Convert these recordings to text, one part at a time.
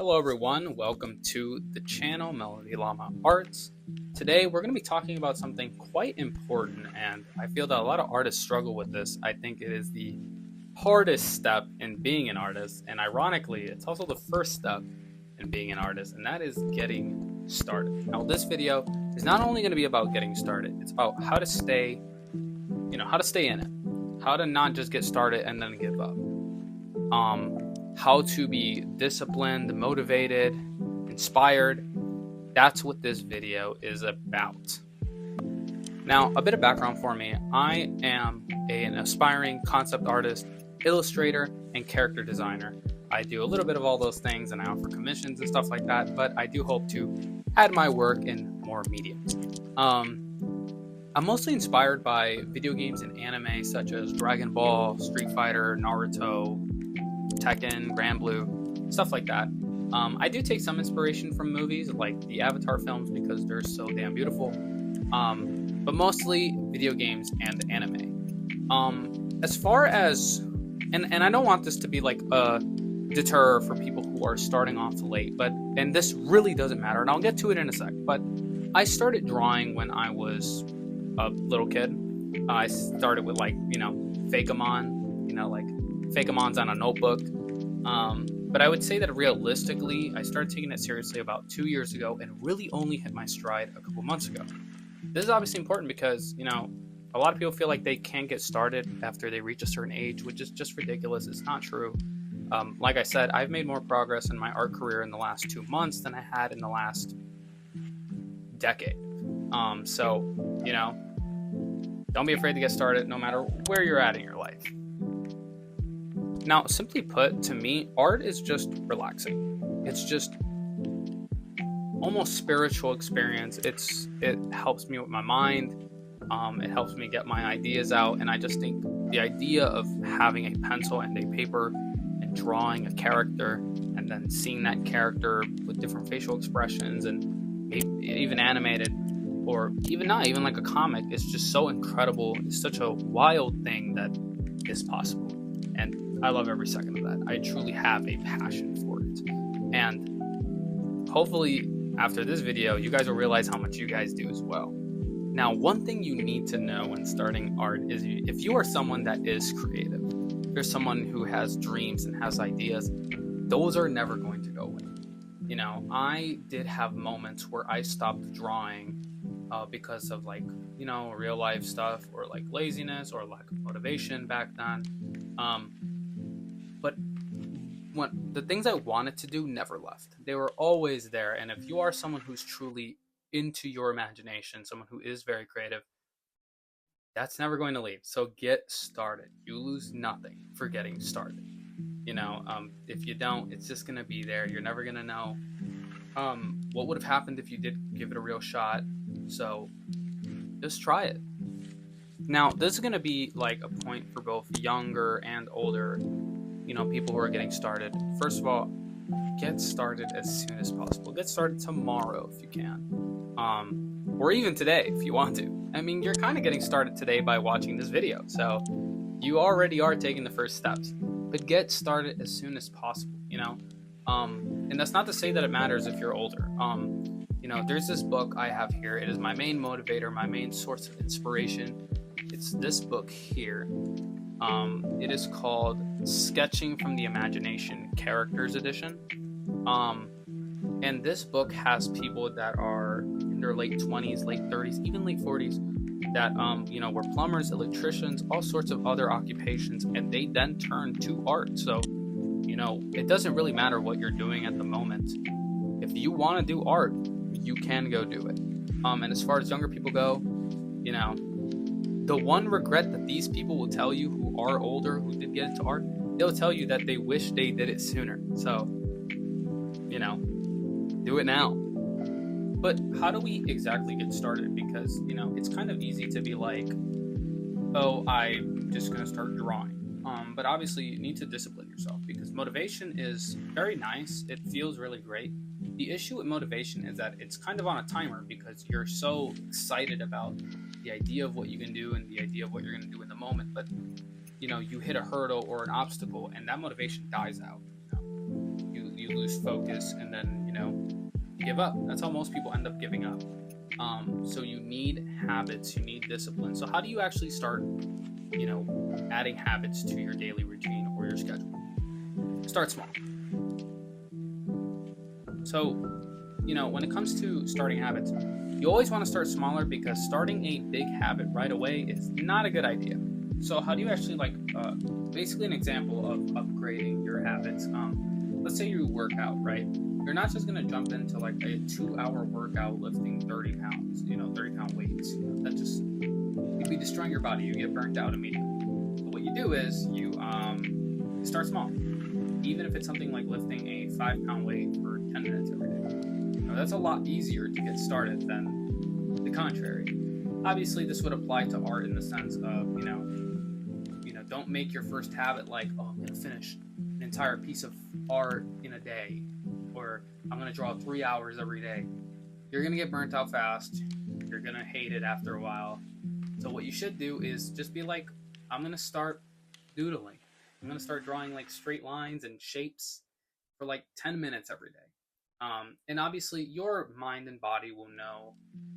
Hello everyone, welcome to the channel Melody Llama Arts. Today we're going to be talking about something quite important, and I feel that a lot of artists struggle with this. I think it is the hardest step in being an artist, and ironically it's also the first step in being an artist, and that is getting started. Now this video is not only going to be about getting started, it's about how to stay in it, how to not just get started and then give up. How to be disciplined, motivated, inspired. That's what this video is about. Now, a bit of background for me. I am an aspiring concept artist, illustrator, and character designer. I do a little bit of all those things, and I offer commissions and stuff like that, but I do hope to add my work in more mediums. I'm mostly inspired by video games and anime such as Dragon Ball, Street Fighter, Naruto, Tekken, Granblue, stuff like that. I do take some inspiration from movies like the Avatar films because they're so damn beautiful, but mostly video games and anime. As far as, and I don't want this to be like a deter for people who are starting off late, and this really doesn't matter, and I'll get to it in a sec, but I started drawing when I was a little kid. I started with Fakeamon, like Fakeamon's on a notebook. But I would say that realistically, I started taking it seriously about 2 years ago and really only hit my stride a couple months ago. This is obviously important because, a lot of people feel like they can't get started after they reach a certain age, which is just ridiculous. It's not true. Like I said, I've made more progress in my art career in the last 2 months than I had in the last decade. So, don't be afraid to get started no matter where you're at in your life. Now, simply put, to me, art is just relaxing. It's just almost spiritual experience. It helps me with my mind. It helps me get my ideas out. And I just think the idea of having a pencil and a paper and drawing a character and then seeing that character with different facial expressions and even animated or even not, even like a comic, is just so incredible. It's such a wild thing that is possible. And I love every second of that. I truly have a passion for it. And hopefully after this video, you guys will realize how much you guys do as well. Now, one thing you need to know when starting art is if you are someone that is creative, if you're someone who has dreams and has ideas, those are never going to go away. I did have moments where I stopped drawing because of real life stuff or like laziness or lack of motivation back then. But the things I wanted to do never left. They were always there. And if you are someone who's truly into your imagination, someone who is very creative, that's never going to leave. So get started. You lose nothing for getting started. If you don't, it's just going to be there. You're never going to know what would have happened if you did give it a real shot. So just try it. Now, this is going to be like a point for both younger and older people who are getting started. First of all, get started as soon as possible. Get started tomorrow if you can, or even today if you want to. I mean, you're kind of getting started today by watching this video, so you already are taking the first steps. But get started as soon as possible. And that's not to say that it matters if you're older. There's this book I have here. It is my main motivator, my main source of inspiration. It's this book here. It is called Sketching from the Imagination Characters Edition. And this book has people that are in their late 20s, late 30s, even late 40s that, were plumbers, electricians, all sorts of other occupations, and they then turn to art. So, it doesn't really matter what you're doing at the moment. If you want to do art, you can go do it. And as far as younger people go, the one regret that these people will tell you who are older, who did get into art, they'll tell you that they wish they did it sooner. So, do it now. But how do we exactly get started? Because, it's kind of easy to be like, oh, I'm just going to start drawing. But obviously you need to discipline yourself because motivation is very nice. It feels really great. The issue with motivation is that it's kind of on a timer because you're so excited about the idea of what you can do and the idea of what you're going to do in the moment. But, you hit a hurdle or an obstacle and that motivation dies out. You you lose focus, and then, give up. That's how most people end up giving up. So you need habits, you need discipline. So how do you actually start, adding habits to your daily routine or your schedule? Start small. So, when it comes to starting habits, you always want to start smaller, because starting a big habit right away is not a good idea. So how do you actually basically an example of upgrading your habits? Let's say you work out, right? You're not just going to jump into like a 2-hour workout lifting 30 pounds, 30-pound weights. That just, you'd be destroying your body. You get burnt out immediately. But what you do is you start small. Even if it's something like lifting a 5-pound weight for 10 minutes every day. That's a lot easier to get started than the contrary. Obviously, this would apply to art in the sense of, don't make your first habit like, oh, I'm going to finish an entire piece of art in a day, or I'm going to draw 3 hours every day. You're going to get burnt out fast. You're going to hate it after a while. So what you should do is just be like, I'm going to start doodling. I'm going to start drawing like straight lines and shapes for like 10 minutes every day. And obviously your mind and body will know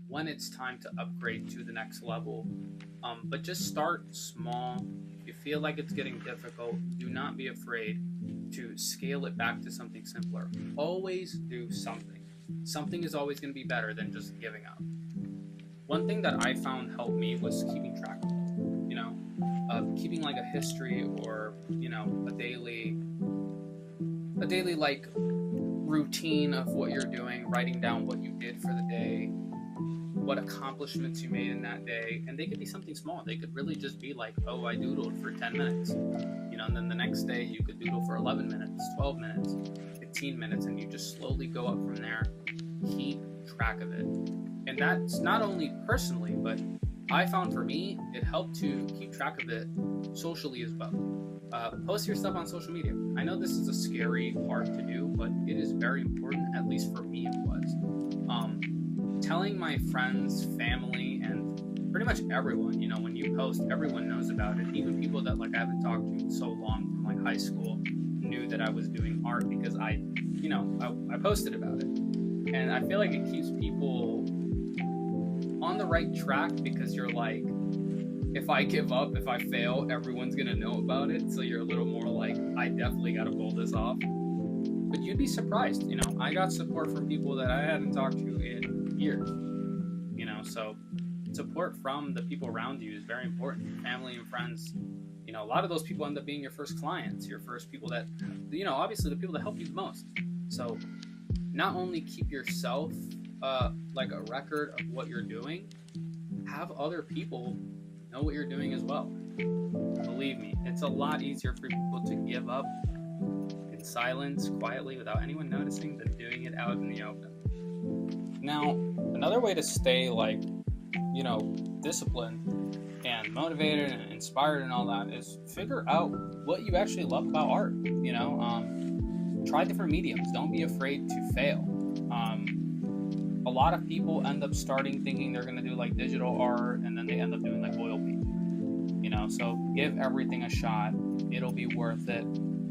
when it's time to upgrade to the next level. But just start small. If you feel like it's getting difficult, do not be afraid to scale it back to something simpler. Always do something. Something is always going to be better than just giving up. One thing that I found helped me was keeping track of it. Keeping like a history or, a daily like routine of what you're doing, writing down what you did for the day, what accomplishments you made in that day. And they could be something small. They could really just be like, oh, I doodled for 10 minutes, and then the next day you could doodle for 11 minutes, 12 minutes, 15 minutes, and you just slowly go up from there. Keep track of it. And that's not only personally, but I found for me, it helped to keep track of it socially as well. Post your stuff on social media. I know this is a scary part to do, but it is very important, at least for me it was. Telling my friends, family, and pretty much everyone, when you post, everyone knows about it. Even people that like I haven't talked to in so long from like high school knew that I was doing art because I posted about it. And I feel like it keeps people on the right track, because you're like, if I give up, if I fail, everyone's gonna know about it. So you're a little more like, I definitely gotta pull this off. But you'd be surprised, I got support from people that I hadn't talked to in years. So support from the people around you is very important. Family and friends, a lot of those people end up being your first clients, your first people that, obviously the people that help you the most. So not only keep yourself like a record of what you're doing, have other people know what you're doing as well. Believe me, it's a lot easier for people to give up in silence, quietly, without anyone noticing, than doing it out in the open. Now, another way to stay disciplined and motivated and inspired and all that is figure out what you actually love about art. Try different mediums. Don't be afraid to fail. A lot of people end up starting thinking they're going to do like digital art, and then they end up doing like oil painting. So give everything a shot. It'll be worth it.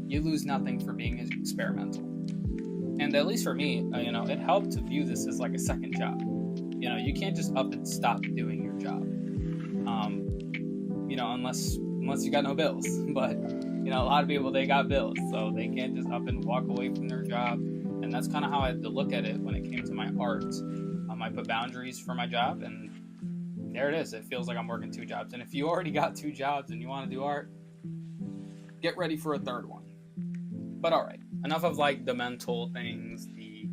You lose nothing for being experimental. And at least for me, it helped to view this as like a second job. You can't just up and stop doing your job. Unless you got no bills. But a lot of people, they got bills, so they can't just up and walk away from their job. And that's kind of how I had to look at it when it came to my art. I put boundaries for my job, and there it is. It feels like I'm working 2 jobs. And if you already got 2 jobs and you want to do art, get ready for a third one. But all right, enough of like the mental things, the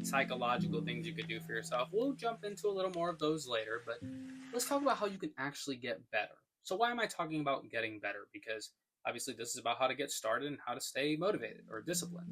psychological things you could do for yourself. We'll jump into a little more of those later, but let's talk about how you can actually get better. So why am I talking about getting better? Because obviously this is about how to get started and how to stay motivated or disciplined.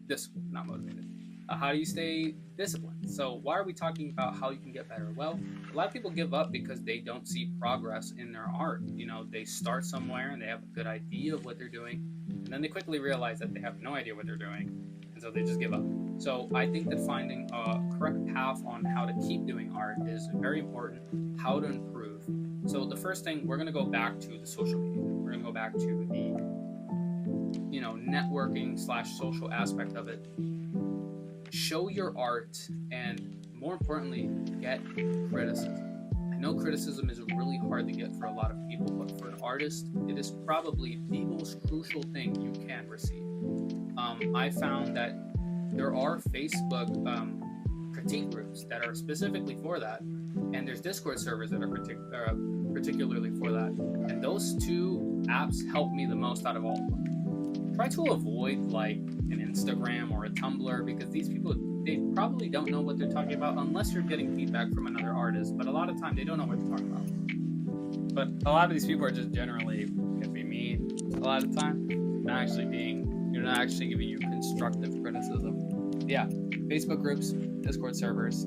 Disciplined, not motivated. How do you stay disciplined? So why are we talking about how you can get better? Well, a lot of people give up because they don't see progress in their art. They start somewhere and they have a good idea of what they're doing, and then they quickly realize that they have no idea what they're doing, and so they just give up. So I think that finding a correct path on how to keep doing art is very important, how to improve. So the first thing, we're going to go back to the social media. We're going to go back to the networking / social aspect of it. Show your art, and more importantly, get criticism. I know criticism is really hard to get for a lot of people, but for an artist, it is probably the most crucial thing you can receive. I found that there are Facebook critique groups that are specifically for that, and there's Discord servers that are particularly for that. And those two apps help me the most out of all of them. Try to avoid like an Instagram or a Tumblr, because these people, they probably don't know what they're talking about unless you're getting feedback from another artist. But a lot of time they don't know what they're talking about. But a lot of these people are just generally can be mean a lot of the time. You're not actually giving you constructive criticism. Yeah, Facebook groups, Discord servers,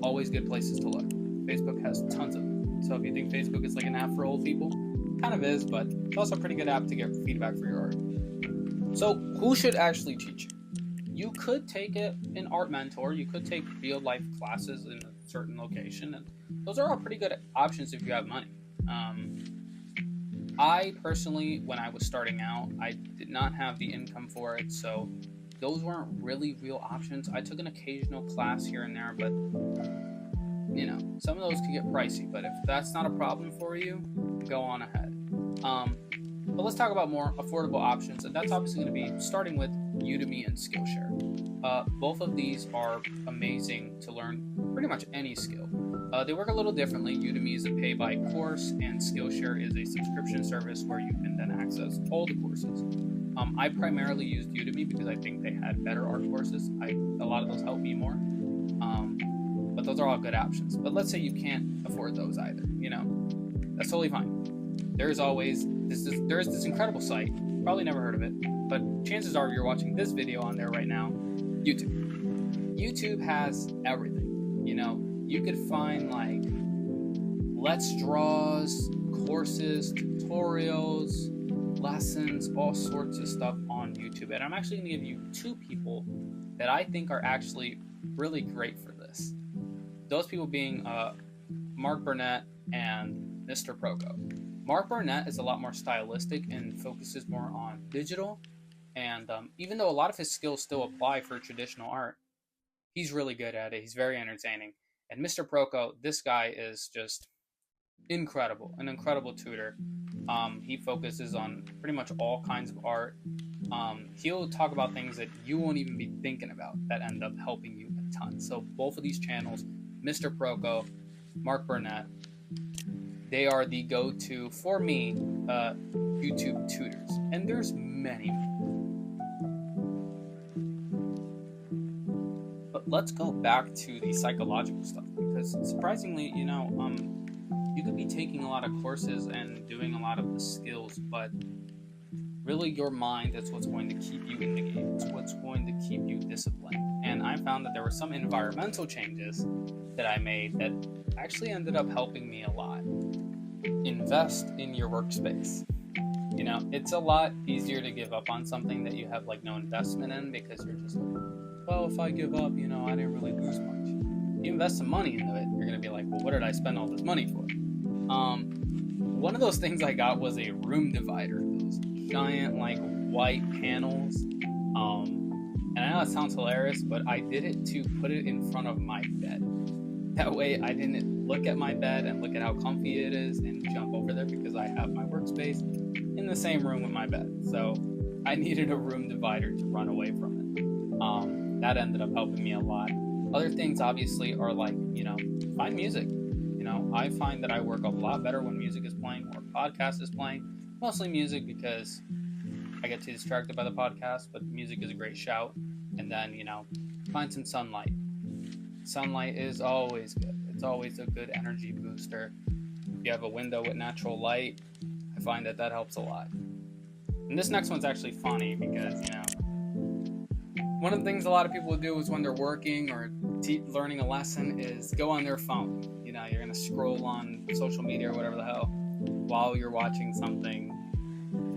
always good places to look. Facebook has tons of them. So if you think Facebook is like an app for old people, kind of is, but it's also a pretty good app to get feedback for your art. So who should actually teach you? You could take an art mentor. You could take real life classes in a certain location, and those are all pretty good options if you have money. I personally, when I was starting out, I did not have the income for it, so those weren't really real options. I took an occasional class here and there, but some of those could get pricey. But if that's not a problem for you, go on ahead. But let's talk about more affordable options, and that's obviously going to be starting with Udemy and Skillshare. Both of these are amazing to learn pretty much any skill. They work a little differently. Udemy is a pay-by-course, and Skillshare is a subscription service where you can then access all the courses. I primarily used Udemy because I think they had better art courses. A lot of those helped me more. But those are all good options. But let's say you can't afford those either. That's totally fine. There's this incredible site. Probably never heard of it, but chances are you're watching this video on there right now. YouTube. YouTube has everything. You could find like Let's Draws, courses, tutorials, lessons, all sorts of stuff on YouTube. And I'm actually going to give you two people that I think are actually really great for this. Those people being Mark Burnett and Mr. Proko. Mark Burnett is a lot more stylistic and focuses more on digital. And even though a lot of his skills still apply for traditional art, he's really good at it. He's very entertaining. And Mr. Proko, this guy is just incredible, an incredible tutor. He focuses on pretty much all kinds of art. He'll talk about things that you won't even be thinking about that end up helping you a ton. So both of these channels, Mr. Proko, Mark Burnett, they are the go-to, for me, YouTube tutors. And there's many. But let's go back to the psychological stuff, because surprisingly, you could be taking a lot of courses and doing a lot of the skills, but really your mind is what's going to keep you in the game. It's what's going to keep you disciplined. And I found that there were some environmental changes that I made that actually ended up helping me a lot. Invest in your workspace. It's a lot easier to give up on something that you have like no investment in, because you're just like, well, if I give up, I didn't really lose much. You invest some money into it, you're going to be like, well, what did I spend all this money for? One of those things I got was a room divider, those giant like white panels. And I know it sounds hilarious, but I did it to put it in front of my bed. That way I didn't look at my bed and look at how comfy it is and jump over there, because I have my workspace in the same room with my bed. So I needed a room divider to run away from it. That ended up helping me a lot. Other things obviously are like, find music. I find that I work a lot better when music is playing or podcast is playing. Mostly music, because I get too distracted by the podcast, but music is a great shout. And then, find some sunlight. Sunlight is always good. It's always a good energy booster. If you have a window with natural light, I find that helps a lot. And this next one's actually funny because, one of the things a lot of people do is when they're working or learning a lesson is go on their phone. You're going to scroll on social media or whatever the hell while you're watching something.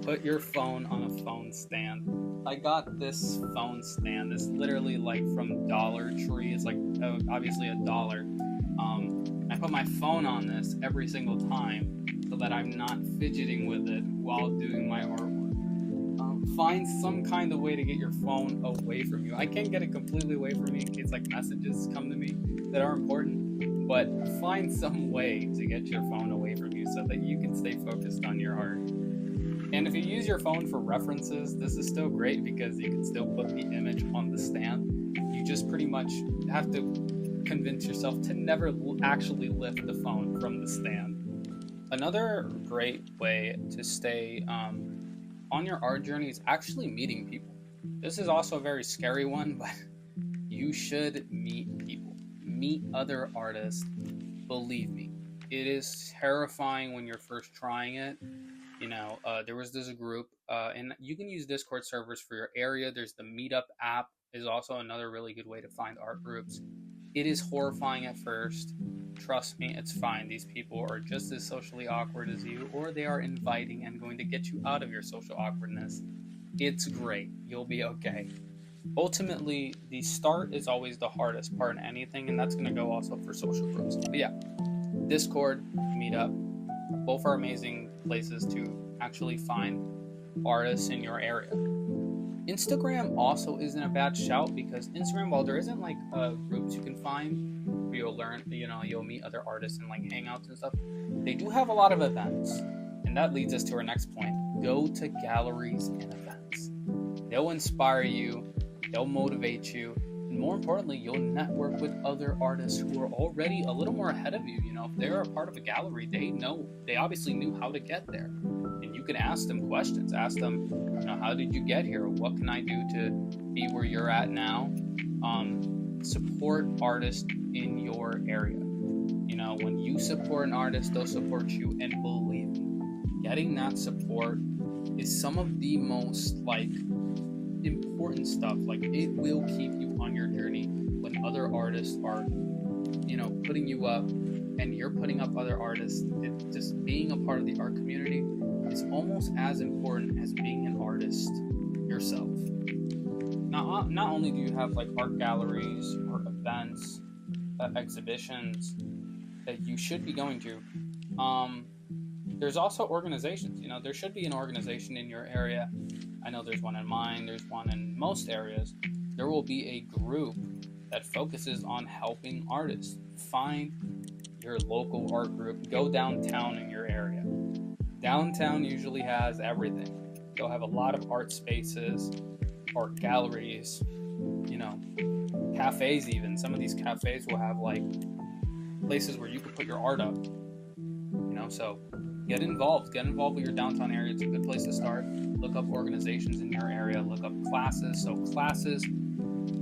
Put your phone on a phone stand. I got this phone stand. It's literally like from Dollar Tree. It's like obviously $1. I put my phone on this every single time so that I'm not fidgeting with it while doing my artwork. find some kind of way to get your phone away from you. I can't get it completely away from me in case like messages come to me that are important, but find some way to get your phone away from you so that you can stay focused on your art. And if you use your phone for references, this is still great because you can still put the image on the stand. You just pretty much have to convince yourself to never actually lift the phone from the stand. Another great way to stay on your art journey is actually meeting people. This is also a very scary one, but you should meet people. Meet other artists. Believe me, it is terrifying when you're first trying it. There was this group, and you can use Discord servers for your area. There's the Meetup app is also another really good way to find art groups. It is horrifying at first. Trust me, it's fine. These people are just as socially awkward as you, or they are inviting and going to get you out of your social awkwardness. It's great. You'll be okay. Ultimately, the start is always the hardest part in anything, and that's going to go also for social groups. But yeah, Discord, Meetup, both are amazing places to actually find artists in your area. Instagram also isn't a bad shout because Instagram, while there isn't like groups you can find where you'll learn, you'll meet other artists and like hangouts and stuff, they do have a lot of events. And that leads us to our next point. Go to galleries and events. They'll inspire you, they'll motivate you, and more importantly, you'll network with other artists who are already a little more ahead of you. If they're a part of a gallery, they obviously knew how to get there. And you can ask them questions. Ask them, how did you get here? What can I do to be where you're at now? Support artists in your area. When you support an artist, they'll support you. And believe me, getting that support is some of the most important stuff. It will keep you on your journey when other artists are putting you up and you're putting up other artists. Just being a part of the art community is almost as important as being an artist yourself. Not only do you have art galleries or events, exhibitions that you should be going to, there's also organizations. There should be an organization in your area. I know there's one in mine, there's one in most areas. There will be a group that focuses on helping artists. Find your local art group. Go downtown in your area. Downtown usually has everything. They'll have a lot of art spaces, art galleries, cafes even. Some of these cafes will have places where you can put your art up. So get involved with your downtown area. It's a good place to start. Look up organizations in your area. Look up classes. So classes,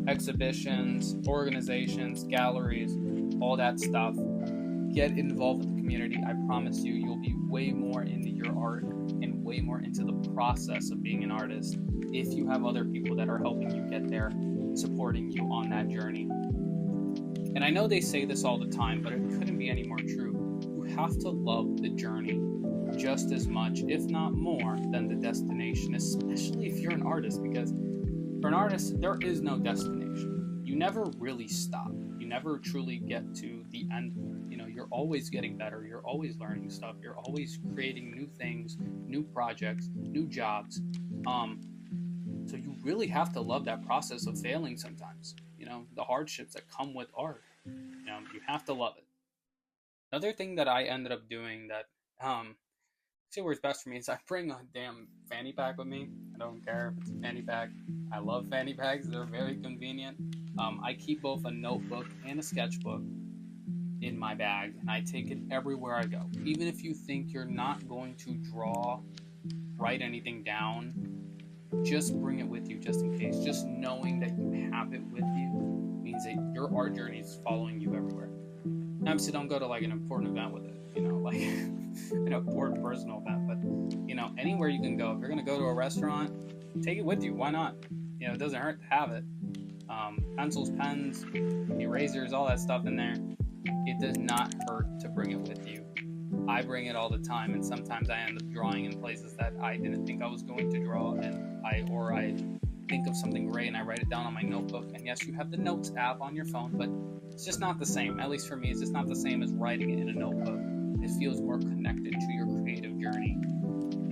exhibitions, organizations, galleries, all that stuff. Get involved with the community. I promise you'll be way more into your art and way more into the process of being an artist if you have other people that are helping you get there, supporting you on that journey. And I know they say this all the time, but it couldn't be any more true. You have to love the journey just as much, if not more, than the destination, especially if you're an artist, because for an artist, there is no destination. You never really stop. You never truly get to the end. You're always getting better. You're always learning stuff. You're always creating new things, new projects, new jobs. So you really have to love that process of failing sometimes. The hardships that come with art. You have to love it. Another thing that I ended up doing that works best for me is I bring a damn fanny pack with me. I don't care if it's a fanny pack. I love fanny packs. They're very convenient. I keep both a notebook and a sketchbook in my bag, and I take it everywhere I go. Even if you think you're not going to write anything down, just bring it with you just in case. Just knowing that you have it with you means that your art journey is following you everywhere. Obviously, don't go to an important event with it, an important personal event, but anywhere you can go. If you're gonna go to a restaurant, take it with you. Why not? It doesn't hurt to have it. Pencils, pens, erasers, all that stuff in there. It does not hurt to bring it with you. I bring it all the time, and sometimes I end up drawing in places that I didn't think I was going to draw, and I think of something great and I write it down on my notebook. And yes, you have the Notes app on your phone, but it's just not the same. At least for me, it's just not the same as writing it in a notebook. It feels more connected to your creative journey.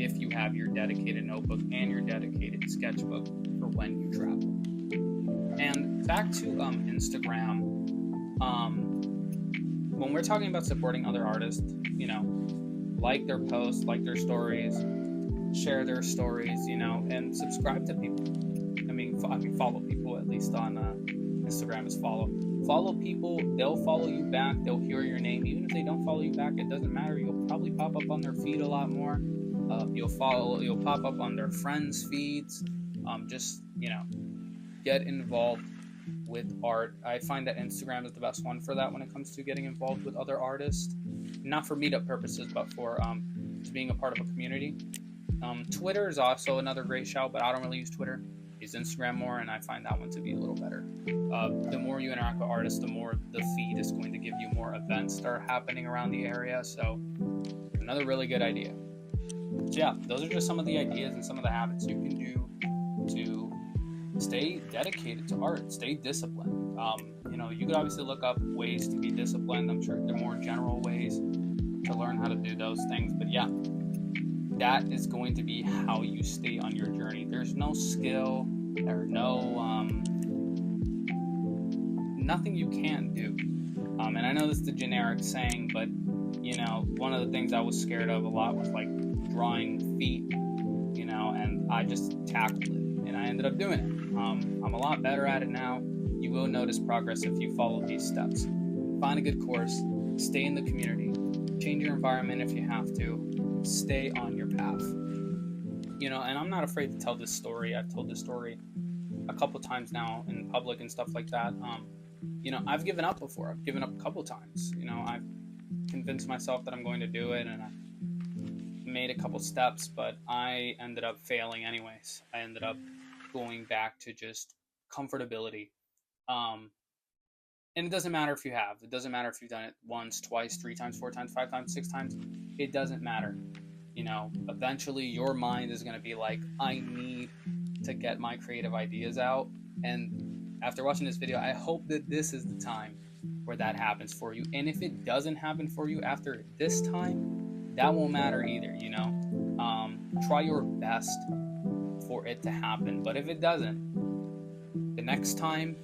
if you have your dedicated notebook and your dedicated sketchbook for when you travel. And back to Instagram, when we're talking about supporting other artists, like their posts, like their stories, share their stories, and subscribe to people. I mean, follow people, at least on Instagram is follow. Follow people, they'll follow you back, they'll hear your name. Even if they don't follow you back, it doesn't matter. You'll probably pop up on their feed a lot more. You'll pop up on their friends' feeds. Just get involved with art. I find that Instagram is the best one for that when it comes to getting involved with other artists. Not for meetup purposes, but for being a part of a community. Twitter is also another great shout, but I don't really use Twitter. I use Instagram more, and I find that one to be a little better. The more you interact with artists, the more the feed is going to give you more events that are happening around the area. So another really good idea. So yeah, those are just some of the ideas and some of the habits you can do to stay dedicated to art, stay disciplined. You could obviously look up ways to be disciplined. I'm sure there are more general ways to learn how to do those things, but yeah, that is going to be how you stay on your journey. There's no skill or nothing you can't do. And I know this is the generic saying, but one of the things I was scared of a lot was like drawing feet, and I just tackled it and I ended up doing it. I'm a lot better at it now. You will notice progress if you follow these steps. Find a good course, stay in the community, change your environment if you have to, stay on your path. And I'm not afraid to tell this story. I've told this story a couple times now in public and stuff like that. I've given up before. I've given up a couple times. I've convinced myself that I'm going to do it, and I made a couple steps, but I ended up failing anyways. I ended up going back to just comfortability. And it doesn't matter if you have. It doesn't matter if you've done it once, twice, 3 times, 4 times, 5 times, 6 times. It doesn't matter. Eventually your mind is going to be like, I need to get my creative ideas out. And after watching this video, I hope that this is the time where that happens for you. And if it doesn't happen for you after this time, that won't matter either, Try your best for it to happen. But if it doesn't, the next time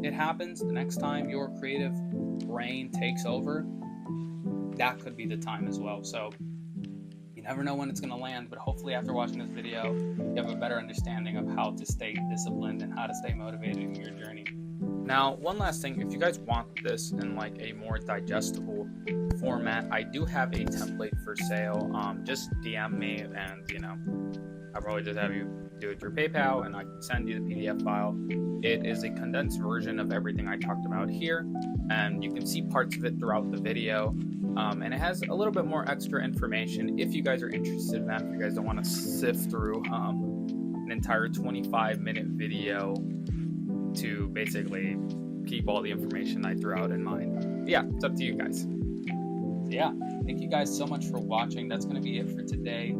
it happens, the next time your creative brain takes over, that could be the time as well. So you never know when it's going to land, but hopefully after watching this video, you have a better understanding of how to stay disciplined and how to stay motivated in your journey. Now, one last thing, if you guys want this in like a more digestible format, I do have a template for sale. Just DM me, and I'll probably just have you do it through PayPal, and I can send you the PDF file. It is a condensed version of everything I talked about here, and you can see parts of it throughout the video. And it has a little bit more extra information if you guys are interested in that. If you guys don't want to sift through an entire 25-minute video to basically keep all the information I threw out in mind. Yeah, it's up to you guys. So yeah, thank you guys so much for watching. That's going to be it for today.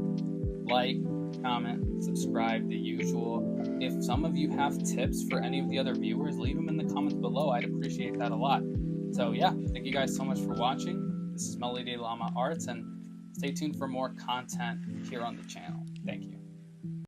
Like, comment, subscribe, the usual. If some of you have tips for any of the other viewers, leave them in the comments below. I'd appreciate that a lot. So yeah, thank you guys so much for watching. This is Melody Llama Arts, and stay tuned for more content here on the channel. Thank you.